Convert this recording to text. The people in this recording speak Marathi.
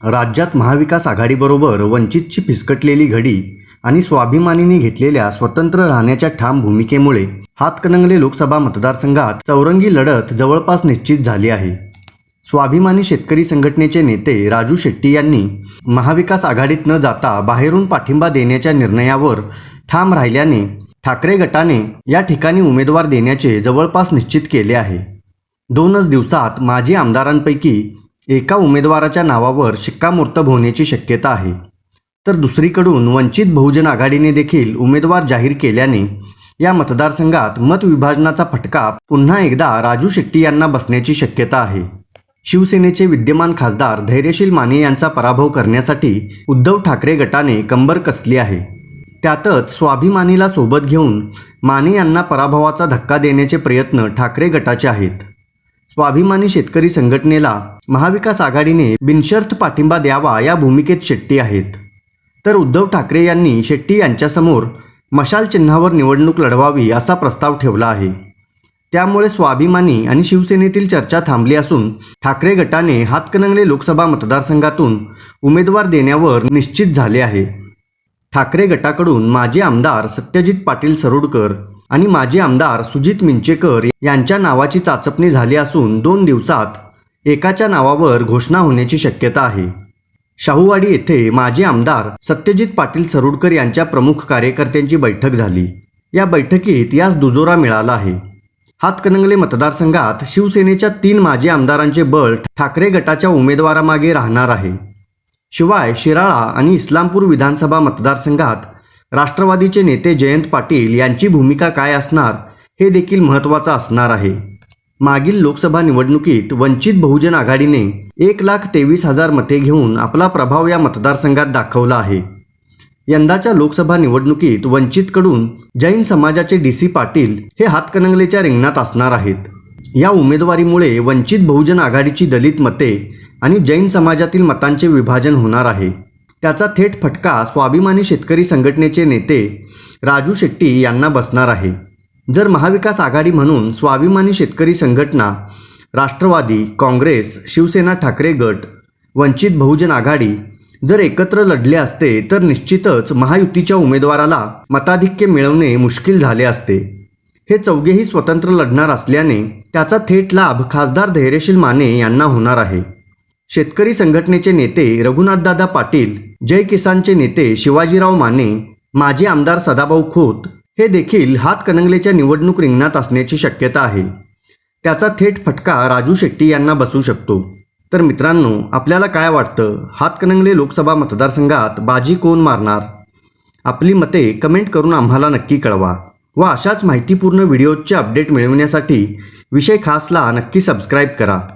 राज्यात महाविकास आघाडीबरोबर वंचितची फिसकटलेली घडी आणि स्वाभिमानींनी घेतलेल्या स्वतंत्र राहण्याच्या ठाम भूमिकेमुळे हातकणंगले लोकसभा मतदारसंघात चौरंगी लढत जवळपास निश्चित झाली आहे. स्वाभिमानी शेतकरी संघटनेचे नेते राजू शेट्टी यांनी महाविकास आघाडीत न जाता बाहेरून पाठिंबा देण्याच्या निर्णयावर ठाम राहिल्याने ठाकरे गटाने या ठिकाणी उमेदवार देण्याचे जवळपास निश्चित केले आहे. 2च दिवसात माजी आमदारांपैकी एका उमेदवाराच्या नावावर शिक्कामोर्तब होण्याची शक्यता आहे. तर दुसरीकडून वंचित बहुजन आघाडीने देखील उमेदवार जाहीर केल्याने या मतदारसंघात मतविभाजनाचा फटका पुन्हा एकदा राजू शेट्टी यांना बसण्याची शक्यता आहे. शिवसेनेचे विद्यमान खासदार धैर्यशील माने यांचा पराभव करण्यासाठी उद्धव ठाकरे गटाने कंबर कसली आहे. त्यातच स्वाभिमानीला सोबत घेऊन माने यांना पराभवाचा धक्का देण्याचे प्रयत्न ठाकरे गटाचे आहेत. स्वाभिमानी शेतकरी संघटनेला महाविकास आघाडीने बिनशर्त पाठिंबा द्यावा या भूमिकेत शेट्टी आहेत. तर उद्धव ठाकरे यांनी शेट्टी यांच्यासमोर मशाल चिन्हावर निवडणूक लढवावी असा प्रस्ताव ठेवला आहे. त्यामुळे स्वाभिमानी आणि शिवसेनेतील चर्चा थांबली असून ठाकरे गटाने हातकणंगले लोकसभा मतदारसंघातून उमेदवार देण्यावर निश्चित झाले आहे. ठाकरे गटाकडून माजी आमदार सत्यजित पाटील सरोडकर आणि माजी आमदार सुजित मिंचेकर यांच्या नावाची चाचपणी झाली असून 2 दिवसात एकाच्या नावावर घोषणा होण्याची शक्यता आहे. शाहूवाडी येथे माजी आमदार सत्यजित पाटील सरोडकर यांच्या प्रमुख कार्यकर्त्यांची बैठक झाली. या बैठकीत यास दुजोरा मिळाला आहे. हातकणंगले मतदारसंघात शिवसेनेच्या 3 माजी आमदारांचे बळ ठाकरे गटाच्या उमेदवारामागे राहणार आहे. शिवाय शिराळा आणि इस्लामपूर विधानसभा मतदारसंघात राष्ट्रवादीचे नेते जयंत पाटील यांची भूमिका काय असणार हे देखील महत्त्वाचं असणार आहे. मागील लोकसभा निवडणुकीत वंचित बहुजन आघाडीने 1,23,000 मते घेऊन आपला प्रभाव या मतदारसंघात दाखवला आहे. यंदाच्या लोकसभा निवडणुकीत वंचितकडून जैन समाजाचे DC पाटील हे हातकणंगलेच्या रिंगणात असणार आहेत. या उमेदवारीमुळे वंचित बहुजन आघाडीची दलित मते आणि जैन समाजातील मतांचे विभाजन होणार आहे. त्याचा थेट फटका स्वाभिमानी शेतकरी संघटनेचे नेते राजू शेट्टी यांना बसणार आहे. जर महाविकास आघाडी म्हणून स्वाभिमानी शेतकरी संघटना, राष्ट्रवादी, काँग्रेस, शिवसेना ठाकरे गट, वंचित बहुजन आघाडी जर एकत्र लढले असते तर निश्चितच महायुतीच्या उमेदवाराला मताधिक्य मिळवणे मुश्किल झाले असते. हे चौघेही स्वतंत्र लढणार असल्याने त्याचा थेट लाभ खासदार धैर्यशील माने यांना होणार आहे. शेतकरी संघटनेचे नेते रघुनाथदादा पाटील, जय किसानचे नेते शिवाजीराव माने, माजी आमदार सदाभाऊ खोत हे देखील हातकणंगलेच्या निवडणूक रिंगणात असण्याची शक्यता आहे. त्याचा थेट फटका राजू शेट्टी यांना बसू शकतो. तर मित्रांनो, आपल्याला काय वाटतं, हातकणंगले लोकसभा मतदारसंघात बाजी कोण मारणार? आपली मते कमेंट करून आम्हाला नक्की कळवा व अशाच माहितीपूर्ण व्हिडिओचे अपडेट मिळवण्यासाठी विषय खासला नक्की सबस्क्राईब करा.